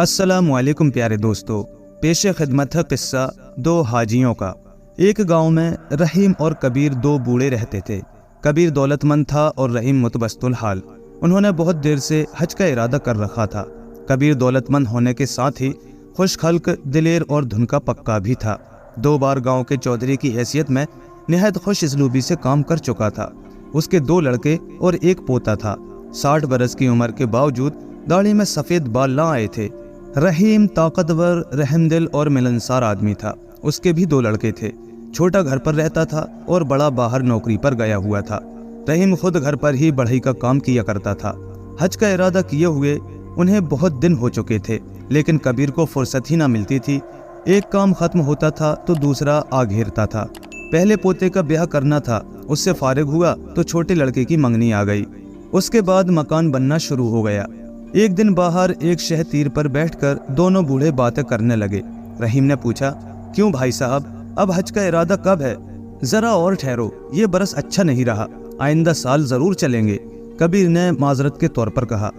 अस्सलामुअलैकुम प्यारे दोस्तों, पेश खिदमत है किस्सा दो हाजियों का। एक गांव में रहीम और कबीर दो बूढ़े रहते थे। कबीर दौलतमंद था और रहीम मुतबस्तुल हाल। उन्होंने बहुत देर से हज का इरादा कर रखा था। कबीर दौलतमंद होने के साथ ही खुशखल्क, दिलेर और धुन का पक्का भी था। 2 बार गांव के चौधरी की हैसियत में निहायत खुश इसलूबी से काम कर चुका था। उसके 2 लड़के और एक पोता था। 60 बरस की उम्र के बावजूद दाढ़ी में सफ़ेद बाल ना आए थे। रहीम ताकतवर, रहमदिल और मिलनसार आदमी था। उसके भी 2 लड़के थे। छोटा घर पर रहता था और बड़ा बाहर नौकरी पर गया हुआ था। रहीम खुद घर पर ही बढ़ई का काम किया करता था। हज का इरादा किए हुए उन्हें बहुत दिन हो चुके थे, लेकिन कबीर को फुर्सत ही ना मिलती थी। एक काम खत्म होता था तो दूसरा आ घेरता था। पहले पोते का ब्याह करना था, उससे फारिग हुआ तो छोटे लड़के की मंगनी आ गई। उसके बाद मकान बनना शुरू हो गया। एक दिन बाहर एक शह तीर पर बैठकर दोनों बूढ़े बातें करने लगे। रहीम ने पूछा, क्यों भाई साहब, अब हज का इरादा कब है? जरा और ठहरो, ये बरस अच्छा नहीं रहा, आइंदा साल जरूर चलेंगे, कबीर ने माजरत के तौर पर कहा।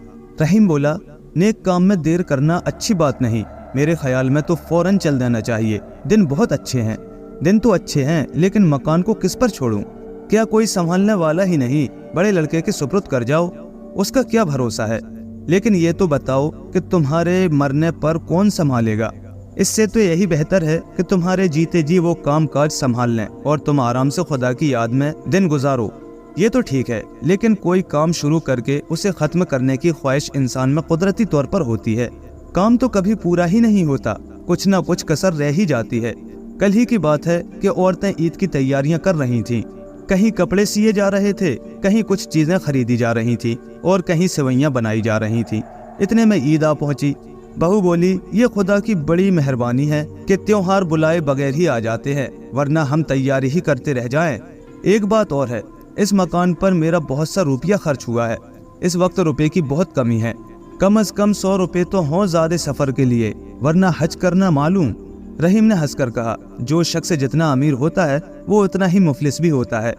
रहीम बोला, नेक काम में देर करना अच्छी बात नहीं। मेरे ख्याल में तो फौरन चल देना चाहिए। दिन बहुत अच्छे हैं। दिन तो अच्छे हैं, लेकिन मकान को किस पर छोड़ूं? क्या कोई संभालने वाला ही नहीं? बड़े लड़के के सुपुर्द कर जाओ, उसका क्या भरोसा है? लेकिन ये तो बताओ कि तुम्हारे मरने पर कौन संभालेगा? इससे तो यही बेहतर है कि तुम्हारे जीते जी वो काम काज संभाल लें और तुम आराम से खुदा की याद में दिन गुजारो। ये तो ठीक है, लेकिन कोई काम शुरू करके उसे खत्म करने की ख्वाहिश इंसान में कुदरती तौर पर होती है। काम तो कभी पूरा ही नहीं होता, कुछ ना कुछ कसर रह ही जाती है। कल ही की बात है कि औरतें ईद की तैयारियां कर रही थीं। कहीं कपड़े सिए जा रहे थे, कहीं कुछ चीजें खरीदी जा रही थी और कहीं सेवइयां बनाई जा रही थी। इतने में ईद आ पहुंची। बहू बोली, ये खुदा की बड़ी मेहरबानी है कि त्योहार बुलाए बगैर ही आ जाते हैं, वरना हम तैयारी ही करते रह जाएं। एक बात और है, इस मकान पर मेरा बहुत सा रुपया खर्च हुआ है। इस वक्त रुपए की बहुत कमी है। कम अज कम 100 रुपए तो हों ज़्यादा सफर के लिए, वरना हज करना मालूम। रहीम ने हंसकर कहा, जो शख्स जितना अमीर होता है वो उतना ही मुफलिस भी होता है।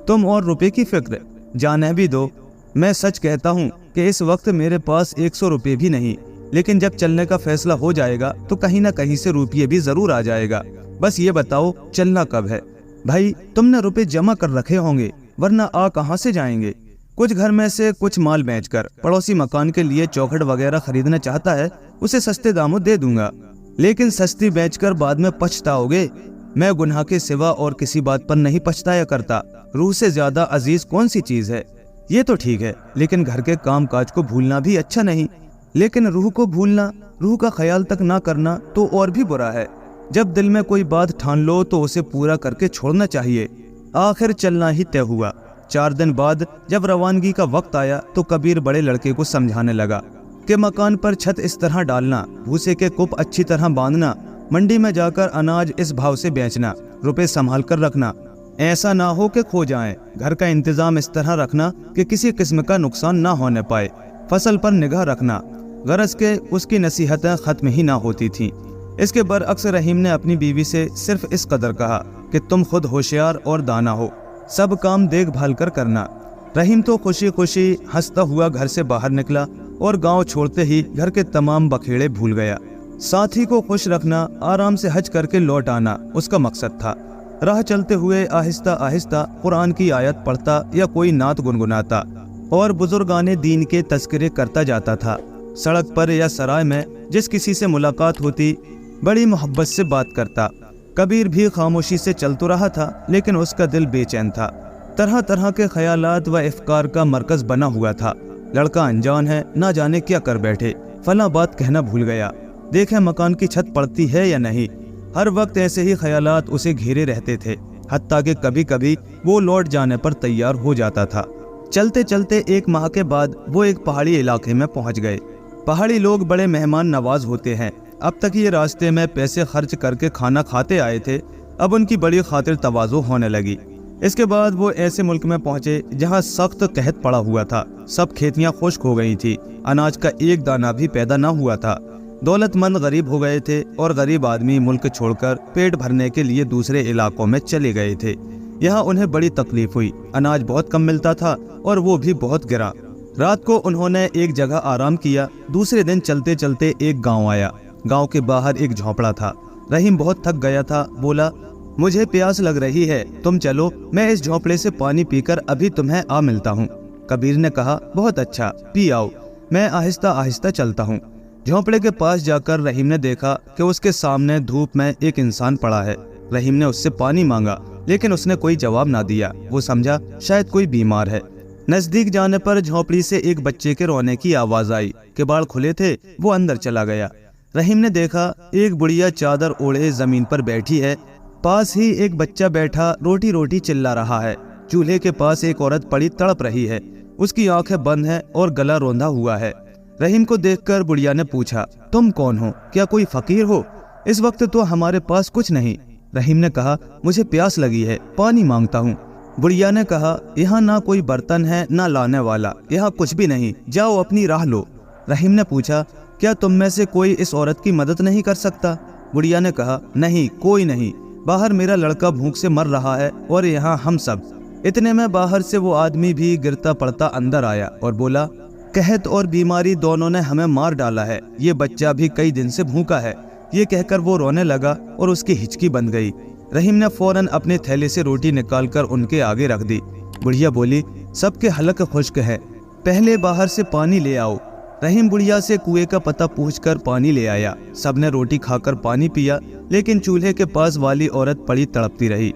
तुम और रुपए की फिक्र जाने भी दो। मैं सच कहता हूँ कि इस वक्त मेरे पास 100 रुपए भी नहीं, लेकिन जब चलने का फैसला हो जाएगा तो कहीं ना कहीं से रुपये भी जरूर आ जाएगा। बस ये बताओ चलना कब है? भाई, तुमने रुपए जमा कर रखे होंगे, वरना आ कहाँ से जाएंगे? कुछ घर में से कुछ माल बेचकर पड़ोसी मकान के लिए चौखट वगैरह खरीदना चाहता है, उसे सस्ते दामों दे दूंगा, लेकिन सस्ती बेचकर बाद में पछताओगे। मैं गुनाह के सिवा और किसी बात पर नहीं पछताया करता। रूह से ज्यादा अजीज कौन सी चीज है? ये तो ठीक है, लेकिन घर के काम काज को भूलना भी अच्छा नहीं। लेकिन रूह को भूलना, रूह का ख्याल तक ना करना तो और भी बुरा है। जब दिल में कोई बात ठान लो तो उसे पूरा करके छोड़ना चाहिए। आखिर चलना ही तय हुआ। 4 दिन बाद जब रवानगी का वक्त आया तो कबीर बड़े लड़के को समझाने लगा कि मकान पर छत इस तरह डालना, भूसे के कुप अच्छी तरह बांधना, मंडी में जाकर अनाज इस भाव से बेचना, रुपए संभाल कर रखना, ऐसा ना हो कि खो जाएं। घर का इंतजाम इस तरह रखना कि किसी किस्म का नुकसान ना होने पाए। फसल पर निगाह रखना। गरज के उसकी नसीहतें खत्म ही ना होती थीं। इसके बरअक्स रहीम ने अपनी बीवी से सिर्फ इस कदर कहा कि तुम खुद होशियार और दाना हो, सब काम देखभाल कर करना। रहीम तो खुशी खुशी हंसता हुआ घर से बाहर निकला और गांव छोड़ते ही घर के तमाम बखेड़े भूल गया। साथी को खुश रखना, आराम से हज करके लौट आना उसका मकसद था। राह चलते हुए आहिस्ता आहिस्ता कुरान की आयत पढ़ता या कोई नात गुनगुनाता और बुजुर्गाने दीन के तज़किरे करता जाता था। सड़क पर या सराय में जिस किसी से मुलाकात होती, बड़ी मोहब्बत से बात करता। कबीर भी खामोशी से चल तो रहा था, लेकिन उसका दिल बेचैन था। तरह तरह के ख्यालात व इफ्कार का मरकज बना हुआ था। लड़का अनजान है, ना जाने क्या कर बैठे, फला बात कहना भूल गया, देखे मकान की छत पड़ती है या नहीं। हर वक्त ऐसे ही ख्यालात उसे घेरे रहते थे, हत्ता कि कभी कभी वो लौट जाने पर तैयार हो जाता था। चलते चलते 1 माह के बाद वो एक पहाड़ी इलाके में पहुंच गए। पहाड़ी लोग बड़े मेहमान नवाज होते हैं। अब तक ये रास्ते में पैसे खर्च करके खाना खाते आए थे, अब उनकी बड़ी खातिर तवाज़ो होने लगी। इसके बाद वो ऐसे मुल्क में पहुंचे जहां सख्त कहत पड़ा हुआ था। सब खेतियां खुश्क हो गई थी, अनाज का एक दाना भी पैदा न हुआ था। दौलतमंद गरीब हो गए थे और गरीब आदमी मुल्क छोड़कर पेट भरने के लिए दूसरे इलाकों में चले गए थे। यहाँ उन्हें बड़ी तकलीफ हुई। अनाज बहुत कम मिलता था और वो भी बहुत गिरा। رات کو انہوں نے ایک جگہ آرام کیا۔ دوسرے دن چلتے چلتے ایک گاؤں آیا۔ گاؤں کے باہر ایک جھونپڑا تھا۔ رحیم بہت تھک گیا تھا، بولا مجھے پیاس لگ رہی ہے، تم چلو، میں اس جھونپڑے سے پانی پی کر ابھی تمہیں آ ملتا ہوں۔ کبیر نے کہا بہت اچھا، پی آؤ، میں آہستہ آہستہ چلتا ہوں۔ جھونپڑے کے پاس جا کر رحیم نے دیکھا کہ اس کے سامنے دھوپ میں ایک انسان پڑا ہے۔ رحیم نے اس سے پانی مانگا لیکن اس نے کوئی جواب نہ دیا۔ وہ سمجھا شاید کوئی بیمار ہے۔ نزدیک جانے پر جھونپڑی سے ایک بچے کے رونے کی آواز آئی۔ کباڑ کھلے تھے، وہ اندر چلا گیا۔ رحیم نے دیکھا ایک بڑھیا چادر اوڑھے زمین پر بیٹھی ہے، پاس ہی ایک بچہ بیٹھا روٹی روٹی چلا رہا ہے۔ چولہے کے پاس ایک عورت پڑی تڑپ رہی ہے، اس کی آنکھیں بند ہیں اور گلا روندا ہوا ہے۔ رحیم کو دیکھ کر بڑھیا نے پوچھا تم کون ہو؟ کیا کوئی فقیر ہو؟ اس وقت تو ہمارے پاس کچھ نہیں۔ رحیم نے کہا مجھے پیاس لگی ہے، پانی مانگتا ہوں۔ بڑھیا نے کہا یہاں نہ کوئی برتن ہے نہ لانے والا، یہاں کچھ بھی نہیں، جاؤ اپنی راہ لو۔ رحیم نے پوچھا کیا تم میں سے کوئی اس عورت کی مدد نہیں کر سکتا؟ بڑھیا نے کہا نہیں، کوئی نہیں، باہر میرا لڑکا بھوک سے مر رہا ہے اور یہاں ہم سب۔ اتنے میں باہر سے وہ آدمی بھی گرتا پڑتا اندر آیا اور بولا قحط اور بیماری دونوں نے ہمیں مار ڈالا ہے، یہ بچہ بھی کئی دن سے بھوکا ہے۔ یہ کہہ کر وہ رونے لگا اور اس کی ہچکی بند گئی۔ رحیم نے فوراً اپنے تھیلے سے روٹی نکال کر ان کے آگے رکھ دی۔ بڑھیا بولی سب کے حلق خشک ہے، پہلے باہر سے پانی لے آؤ۔ رحیم بڑھیا سے کنویں کا پتہ پوچھ کر پانی لے آیا۔ سب نے روٹی کھا کر پانی پیا، لیکن چولہے کے پاس والی عورت پڑی تڑپتی رہی۔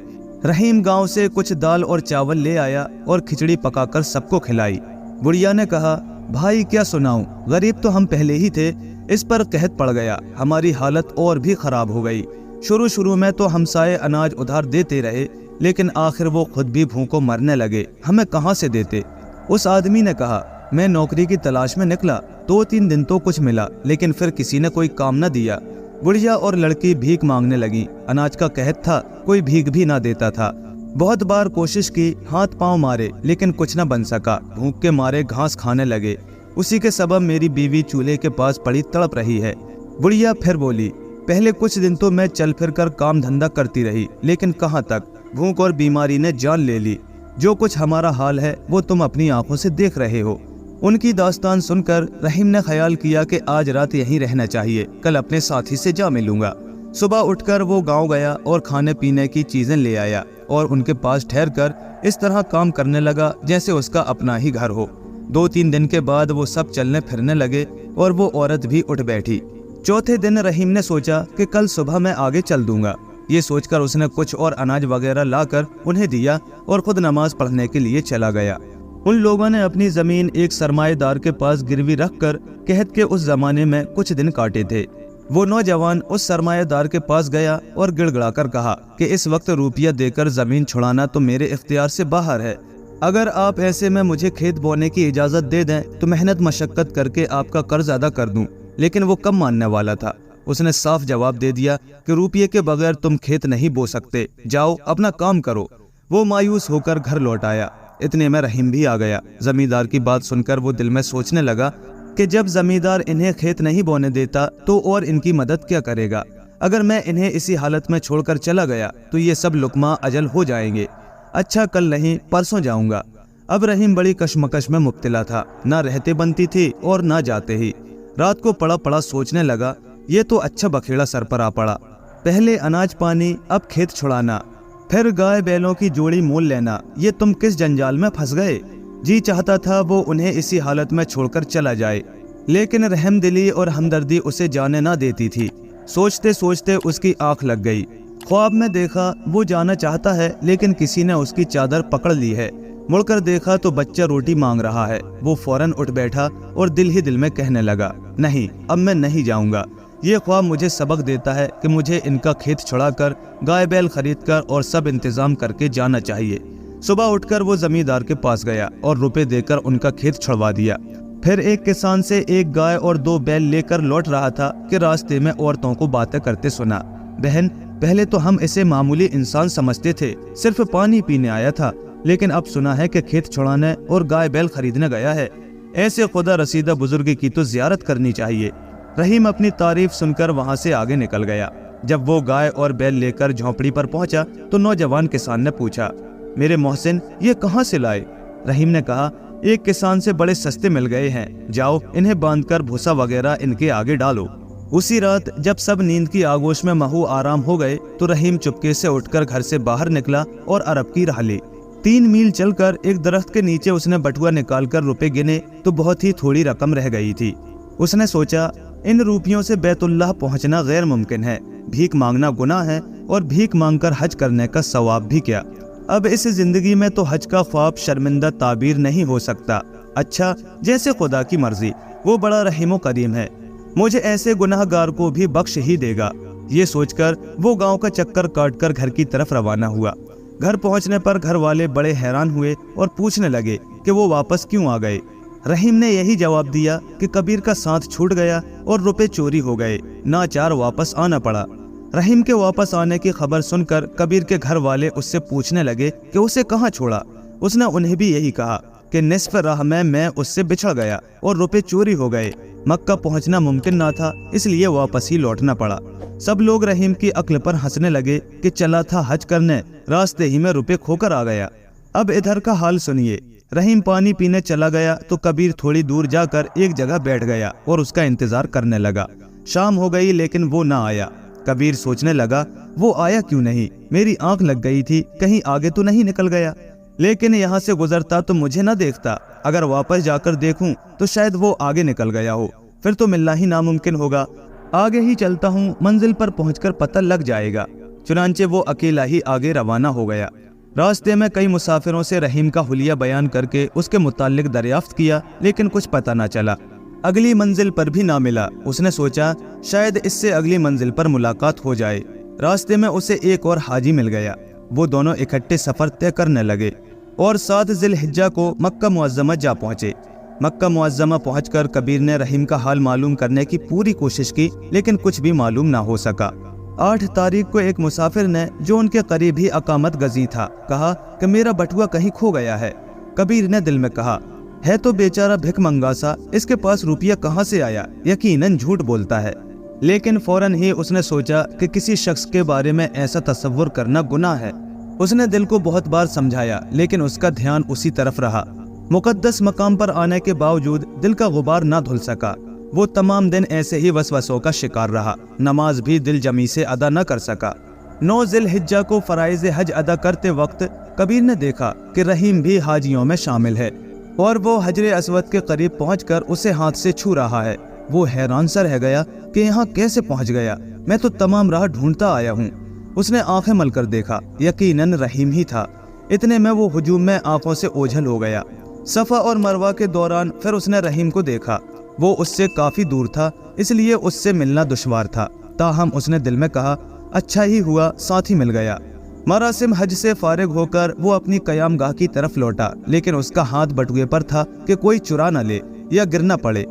رحیم گاؤں سے کچھ دال اور چاول لے آیا اور کھچڑی پکا کر سب کو کھلائی۔ بڑھیا نے کہا بھائی کیا سناؤں، غریب تو ہم پہلے ہی تھے، اس پر قحط پڑ گیا، ہماری حالت اور بھی خراب ہو گئی۔ شروع میں تو ہمسائے اناج ادھار دیتے رہے، لیکن آخر وہ خود بھی بھوکوں مرنے لگے، ہمیں کہاں سے دیتے؟ اس آدمی نے کہا میں نوکری کی تلاش میں نکلا، 2-3 دن تو کچھ ملا، لیکن پھر کسی نے کوئی کام نہ دیا۔ بڑھیا اور لڑکی بھیک مانگنے لگی، اناج کا قحط تھا، کوئی بھیک بھی نہ دیتا تھا۔ بہت بار کوشش کی، ہاتھ پاؤں مارے، لیکن کچھ نہ بن سکا، بھوک کے مارے گھاس کھانے لگے۔ اسی کے سبب میری بیوی چولہے کے پاس پڑی تڑپ رہی ہے۔ بڑھیا پھر بولی پہلے کچھ دن تو میں چل پھر کر کام دھندا کرتی رہی، لیکن کہاں تک، بھوک اور بیماری نے جان لے لی۔ جو کچھ ہمارا حال ہے وہ تم اپنی آنکھوں سے دیکھ رہے ہو۔ ان کی داستان سن کر رحیم نے خیال کیا کہ آج رات یہیں رہنا چاہیے، کل اپنے ساتھی سے جا ملوں گا۔ صبح اٹھ کر وہ گاؤں گیا اور کھانے پینے کی چیزیں لے آیا اور ان کے پاس ٹھہر کر اس طرح کام کرنے لگا جیسے اس کا اپنا ہی گھر ہو۔ 2-3 دن کے بعد وہ سب چلنے پھرنے لگے اور وہ عورت بھی اٹھ بیٹھی۔ چوتھے دن رحیم نے سوچا کہ کل صبح میں آگے چل دوں گا۔ یہ سوچ کر اس نے کچھ اور اناج وغیرہ لا کر انہیں دیا اور خود نماز پڑھنے کے لیے چلا گیا۔ ان لوگوں نے اپنی زمین ایک سرمایہ دار کے پاس گروی رکھ کر قحط کے اس زمانے میں کچھ دن کاٹے تھے۔ وہ نوجوان اس سرمایہ دار کے پاس گیا اور گڑ گڑا کر کہا کہ اس وقت روپیہ دے کر زمین چھڑانا تو میرے اختیار سے باہر ہے، اگر آپ ایسے میں مجھے کھیت بونے کی اجازت دے دیں تو محنت مشقت کر کے آپ کا قرض ادا کر دوں۔ لیکن وہ کم ماننے والا تھا، اس نے صاف جواب دے دیا کہ روپیے کے بغیر تم کھیت نہیں بو سکتے، جاؤ اپنا کام کرو۔ وہ مایوس ہو کر گھر لوٹ آیا۔ اتنے میں رحیم بھی آ گیا۔ زمیندار کی بات سن کر وہ دل میں سوچنے لگا کہ جب زمیندار انہیں کھیت نہیں بونے دیتا تو اور ان کی مدد کیا کرے گا؟ اگر میں انہیں اسی حالت میں چھوڑ کر چلا گیا تو یہ سب لقمہ اجل ہو جائیں گے۔ اچھا کل نہیں پرسوں جاؤں گا۔ اب رحیم بڑی کشمکش میں مبتلا تھا، نہ رہتے بنتی تھی اور نہ جاتے ہی۔ رات کو پڑا سوچنے لگا یہ تو اچھا بکھیڑا سر پر آ پڑا، پہلے اناج پانی، اب کھیت چھڑانا، پھر گائے بیلوں کی جوڑی مول لینا، یہ تم کس جنجال میں پھنس گئے؟ جی چاہتا تھا وہ انہیں اسی حالت میں چھوڑ کر چلا جائے، لیکن رحم دلی اور ہمدردی اسے جانے نہ دیتی تھی۔ سوچتے سوچتے اس کی آنکھ لگ گئی۔ خواب میں دیکھا وہ جانا چاہتا ہے لیکن کسی نے اس کی چادر پکڑ لی ہے۔ مڑ کر دیکھا تو بچہ روٹی مانگ رہا ہے۔ وہ فوراً اٹھ بیٹھا اور دل ہی دل میں کہنے لگا نہیں، اب میں نہیں جاؤں گا۔ یہ خواب مجھے سبق دیتا ہے کہ مجھے ان کا کھیت چھڑا کر گائے بیل خرید کر اور سب انتظام کر کے جانا چاہیے۔ صبح اٹھ کر وہ زمیندار کے پاس گیا اور روپے دے کر ان کا کھیت چھڑوا دیا۔ پھر ایک کسان سے ایک گائے اور 2 بیل لے کر لوٹ رہا تھا کہ راستے میں عورتوں کو باتیں کرتے سنا۔ بہن، پہلے تو ہم اسے معمولی انسان سمجھتے تھے، صرف پانی پینے آیا تھا، لیکن اب سنا ہے کہ کھیت چھڑانے اور گائے بیل خریدنے گیا ہے۔ ایسے خدا رسیدہ بزرگ کی تو زیارت کرنی چاہیے۔ رحیم اپنی تعریف سن کر وہاں سے آگے نکل گیا۔ جب وہ گائے اور بیل لے کر جھونپڑی پر پہنچا تو نوجوان کسان نے پوچھا میرے محسن یہ کہاں سے لائے؟ رحیم نے کہا एक किसान से बड़े सस्ते मिल गए हैं, जाओ इन्हें बांधकर भूसा वगैरह इनके आगे डालो। उसी रात जब सब नींद की आगोश में महू आराम हो गए तो रहीम चुपके से उठकर घर से बाहर निकला और अरब की राह ली। 3 मील चलकर एक दरख्त के नीचे उसने बटुआ निकालकर रुपए गिने तो बहुत ही थोड़ी रकम रह गई थी। उसने सोचा, इन रुपयों से बैतुल्लाह पहुंचना गैर मुमकिन है, भीख मांगना गुनाह है और भीख मांगकर हज करने का सवाब भी क्या। अब इस जिंदगी में तो हज का ख्वाब शर्मिंदा ताबीर नहीं हो सकता। अच्छा, जैसे खुदा की मर्जी, वो बड़ा रहीम करीम है, मुझे ऐसे गुनाहगार को भी बख्श ही देगा। ये सोचकर वो गांव का चक्कर काटकर घर की तरफ रवाना हुआ। घर पहुंचने पर घर वाले बड़े हैरान हुए और पूछने लगे कि वो वापस क्यों आ गए। रहीम ने यही जवाब दिया कि कबीर का साथ छूट गया और रुपए चोरी हो गए, नाचार वापस आना पड़ा। रहीम के वापस आने की खबर सुनकर कबीर के घर वाले उससे पूछने लगे कि उसे कहाँ छोड़ा। उसने उन्हें भी यही कहा कि निस्फ राह में मैं उससे बिछड़ गया और रुपए चोरी हो गए। मक्का पहुंचना मुमकिन ना था, इसलिए वापस ही लौटना पड़ा। सब लोग रहीम की अक्ल पर हंसने लगे कि चला था हज करने, रास्ते ही में रुपए खोकर आ गया। अब इधर का हाल सुनिए। रहीम पानी पीने चला गया तो कबीर थोड़ी दूर जाकर एक जगह बैठ गया और उसका इंतजार करने लगा। शाम हो गई लेकिन वो ना आया। कबीर सोचने लगा, वो आया क्यों नहीं, मेरी आंख लग गई थी, कहीं आगे तो नहीं निकल गया। लेकिन यहाँ से गुजरता तो मुझे न देखता, अगर वापस जाकर देखूं तो शायद वो आगे निकल गया हो, फिर तो मिलना ही नामुमकिन होगा। आगे ही चलता हूँ, मंजिल पर पहुंचकर पता लग जाएगा। चुनांचे वो अकेला ही आगे रवाना हो गया। रास्ते में कई मुसाफिरों से रहीम का हुलिया बयान करके उसके मुताल्लिक दरियाफ्त किया, लेकिन कुछ पता न चला। अगली मंजिल पर भी ना मिला। उसने सोचा शायद इससे अगली मंजिल पर मुलाकात हो जाए। रास्ते में उसे एक और हाजी मिल गया। वो दोनों इकट्ठे सफर तय करने लगे और 7 ज़िल-हिज्जा को मक्का मुअज़्ज़मा जा पहुंचे। मक्का मुअज़्ज़मा पहुंचकर कबीर ने रहीम का हाल मालूम करने की पूरी कोशिश की, लेकिन कुछ भी मालूम ना हो सका। 8 तारीख को एक मुसाफिर ने, जो उनके करीब ही अकामत गजी था, कहा कि मेरा बटुआ कहीं खो गया है। कबीर ने दिल में कहा, है तो बेचारा भिख मंगा सा, इसके पास रुपया कहाँ से आया, यकीनन झूठ बोलता है। लेकिन फौरन ही उसने सोचा कि किसी शख्स के बारे में ऐसा तसव्वुर करना गुनाह है। उसने दिल को बहुत बार समझाया, लेकिन उसका ध्यान उसी तरफ रहा। मुकद्दस मकाम पर आने के बावजूद दिल का गुबार ना धुल सका। वो तमाम दिन ऐसे ही वसवसों का शिकार रहा। नमाज भी दिल जमी से अदा न कर सका। 9 ज़िल-हिज्जा को फराइज़ हज अदा करते वक्त कबीर ने देखा कि रहीम भी हाजियों में शामिल है और वो हजरे अस्वद के करीब पहुंचकर उसे हाथ से छू रहा है। वो हैरान सा रह गया कि यहाँ कैसे पहुंच गया, मैं तो तमाम राह ढूंढता आया हूँ। उसने आंखें मलकर देखा, यकीनन रहीम ही था। इतने में वो हुजूम में आंखों से ओझल हो गया। सफ़ा और मरवा के दौरान फिर उसने रहीम को देखा। वो उससे काफ़ी दूर था, इसलिए उससे मिलना दुश्वार था। ताहम उसने दिल में कहा, अच्छा ही हुआ साथी मिल गया। मरासिम हज से फारिग होकर वो अपनी कयामगाह की तरफ लौटा, लेकिन उसका हाथ बटुए पर था कि कोई चुरा न ले या गिर न पड़े।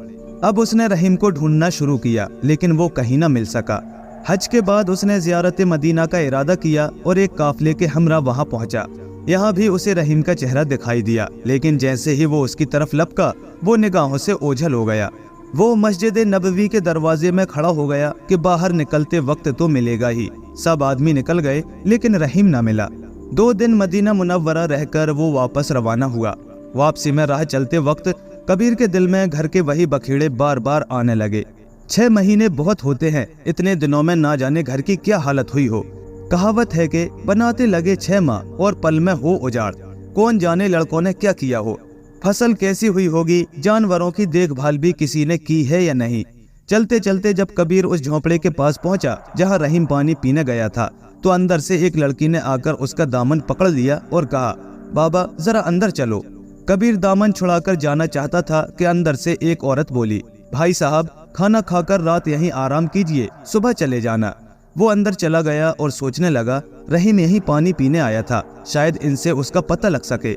अब उसने रहीम को ढूंढना शुरू किया, लेकिन वो कहीं न मिल सका। हज के बाद उसने ज़ियारत मदीना का इरादा किया और एक काफिले के हमरा वहाँ पहुँचा। यहाँ भी उसे रहीम का चेहरा दिखाई दिया, लेकिन जैसे ही वो उसकी तरफ लपका, वो निगाहों से ओझल हो गया। वो मस्जिद नबवी के दरवाजे में खड़ा हो गया कि बाहर निकलते वक्त तो मिलेगा ही। सब आदमी निकल गए, लेकिन रहीम ना मिला। 2 दिन मदीना मुनव्वरा रहकर वो वापस रवाना हुआ। वापसी में राह चलते वक्त कबीर के दिल में घर के वही बखेड़े बार बार आने लगे। 6 महीने बहुत होते हैं, इतने दिनों में ना जाने घर की क्या हालत हुई हो। कहावत है कि बनाते लगे 6 माह और पल में हो उजाड़। कौन जाने लड़कों ने क्या किया हो, फसल कैसी हुई होगी, जानवरों की देखभाल भी किसी ने की है या नहीं। चलते चलते जब कबीर उस झोंपड़े के पास पहुंचा जहां रहीम पानी पीने गया था, तो अंदर से एक लड़की ने आकर उसका दामन पकड़ लिया और कहा, बाबा जरा अंदर चलो। कबीर दामन छुड़ाकर जाना चाहता था कि अंदर से एक औरत बोली, भाई साहब खाना खाकर रात यहीं आराम कीजिए, सुबह चले जाना। वो अंदर चला गया और सोचने लगा, रहीम यहीं पानी पीने आया था, शायद इनसे उसका पता लग सके।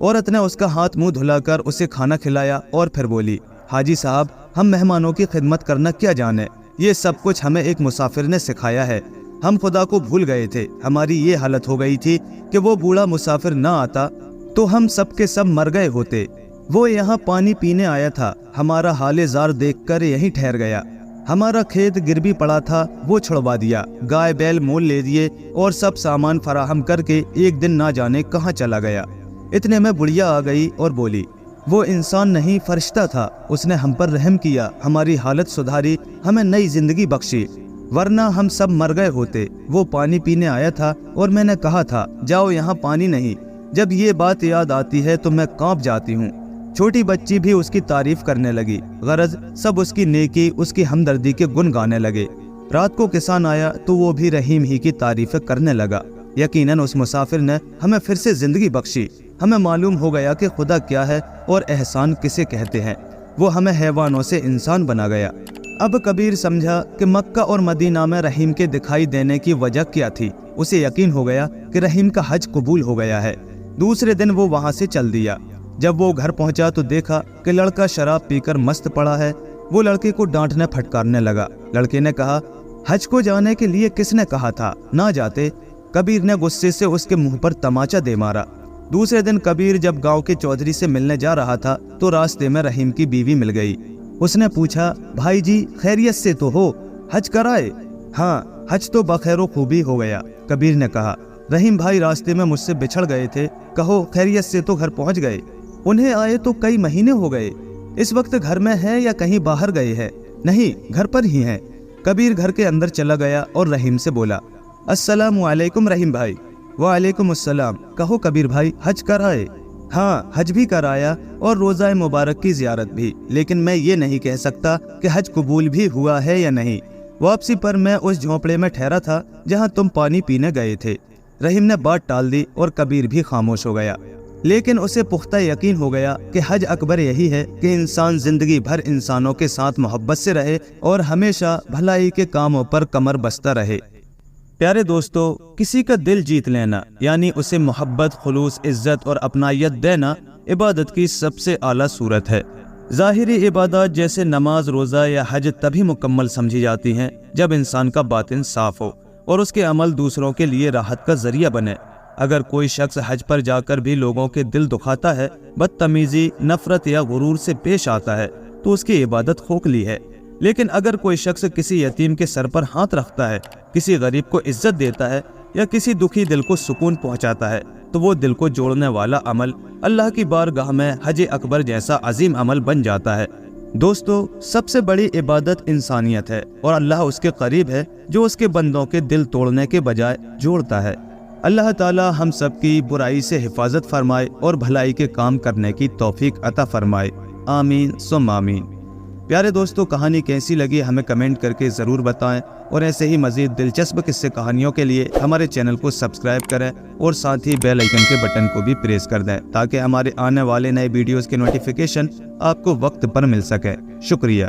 औरत ने उसका हाथ मुंह धुलाकर उसे खाना खिलाया और फिर बोली, हाजी साहब हम मेहमानों की खिदमत करना क्या जाने, ये सब कुछ हमें एक मुसाफिर ने सिखाया है। हम खुदा को भूल गए थे, हमारी ये हालत हो गई थी कि वो बूढ़ा मुसाफिर ना आता तो हम सब के सब मर गए होते। वो यहाँ पानी पीने आया था, हमारा हाले जार देखकर यहीं ठहर गया। हमारा खेत गिरवी पड़ा था, वो छुड़वा दिया, गाय बैल मोल ले दिए और सब सामान फराहम करके एक दिन ना जाने कहाँ चला गया। इतने में बुढ़िया आ गई और बोली, وہ انسان نہیں فرشتہ تھا، اس نے ہم پر رحم کیا، ہماری حالت سدھاری، ہمیں نئی زندگی بخشی، ورنہ ہم سب مر گئے ہوتے۔ وہ پانی پینے آیا تھا اور میں نے کہا تھا جاؤ یہاں پانی نہیں۔ جب یہ بات یاد آتی ہے تو میں کانپ جاتی ہوں۔ چھوٹی بچی بھی اس کی تعریف کرنے لگی، غرض سب اس کی نیکی، اس کی ہمدردی کے گن گانے لگے۔ رات کو کسان آیا تو وہ بھی رحیم ہی کی تعریفیں کرنے لگا۔ یقیناً اس مسافر نے ہمیں پھر سے زندگی بخشی۔ ہمیں معلوم ہو گیا کہ خدا کیا ہے اور احسان کسے کہتے ہیں۔ وہ ہمیں حیوانوں سے انسان بنا گیا۔ اب کبیر سمجھا کہ مکہ اور مدینہ میں رحیم کے دکھائی دینے کی وجہ کیا تھی۔ اسے یقین ہو گیا کہ رحیم کا حج قبول ہو گیا ہے۔ دوسرے دن وہ وہاں سے چل دیا۔ جب وہ گھر پہنچا تو دیکھا کہ لڑکا شراب پی کر مست پڑا ہے۔ وہ لڑکے کو ڈانٹنے پھٹکارنے لگا۔ لڑکے نے کہا حج کو جانے کے لیے کس نے کہا تھا، نہ جاتے۔ کبیر نے غصے سے اس کے منہ پر تماچا دے مارا۔ دوسرے دن کبیر جب گاؤں کے چودھری سے ملنے جا رہا تھا تو راستے میں رحیم کی بیوی مل گئی۔ اس نے پوچھا بھائی جی خیریت سے تو ہو، حج کرائے؟ ہاں حج تو بخیر و خوبی ہو گیا۔ کبیر نے کہا رحیم بھائی راستے میں مجھ سے بچھڑ گئے تھے، کہو خیریت سے تو گھر پہنچ گئے؟ انہیں آئے تو کئی مہینے ہو گئے، اس وقت گھر میں ہے یا کہیں باہر گئے ہیں؟ نہیں گھر پر ہی ہیں۔ کبیر گھر کے اندر چلا گیا اور رحیم سے بولا السلام علیکم رحیم بھائی۔ وعلیکم السلام۔ کہو کبیر بھائی حج کرائے؟ ہاں حج بھی کرایا اور روزہ مبارک کی زیارت بھی، لیکن میں یہ نہیں کہہ سکتا کہ حج قبول بھی ہوا ہے یا نہیں۔ واپسی پر میں اس جھونپڑے میں ٹھہرا تھا جہاں تم پانی پینے گئے تھے۔ رحیم نے بات ٹال دی اور کبیر بھی خاموش ہو گیا، لیکن اسے پختہ یقین ہو گیا کہ حج اکبر یہی ہے کہ انسان زندگی بھر انسانوں کے ساتھ محبت سے رہے اور ہمیشہ بھلائی کے کاموں پر کمر بستہ رہے۔ پیارے دوستو، کسی کا دل جیت لینا یعنی اسے محبت، خلوص، عزت اور اپنائیت دینا عبادت کی سب سے اعلیٰ صورت ہے۔ ظاہری عبادات جیسے نماز، روزہ یا حج تبھی مکمل سمجھی جاتی ہیں جب انسان کا باطن صاف ہو اور اس کے عمل دوسروں کے لیے راحت کا ذریعہ بنے۔ اگر کوئی شخص حج پر جا کر بھی لوگوں کے دل دکھاتا ہے، بدتمیزی، نفرت یا غرور سے پیش آتا ہے تو اس کی عبادت کھوکھلی ہے۔ لیکن اگر کوئی شخص کسی یتیم کے سر پر ہاتھ رکھتا ہے، کسی غریب کو عزت دیتا ہے یا کسی دکھی دل کو سکون پہنچاتا ہے تو وہ دل کو جوڑنے والا عمل اللہ کی بارگاہ میں حج اکبر جیسا عظیم عمل بن جاتا ہے۔ دوستو، سب سے بڑی عبادت انسانیت ہے اور اللہ اس کے قریب ہے جو اس کے بندوں کے دل توڑنے کے بجائے جوڑتا ہے۔ اللہ تعالی ہم سب کی برائی سے حفاظت فرمائے اور بھلائی کے کام کرنے کی توفیق عطا فرمائے، آمین ثم آمین۔ پیارے دوستو، کہانی کیسی لگی ہمیں کمنٹ کر کے ضرور بتائیں، اور ایسے ہی مزید دلچسپ قصے کہانیوں کے لیے ہمارے چینل کو سبسکرائب کریں اور ساتھ ہی بیل آئیکن کے بٹن کو بھی پریس کر دیں تاکہ ہمارے آنے والے نئے ویڈیوز کے نوٹیفیکیشن آپ کو وقت پر مل سکے۔ شکریہ۔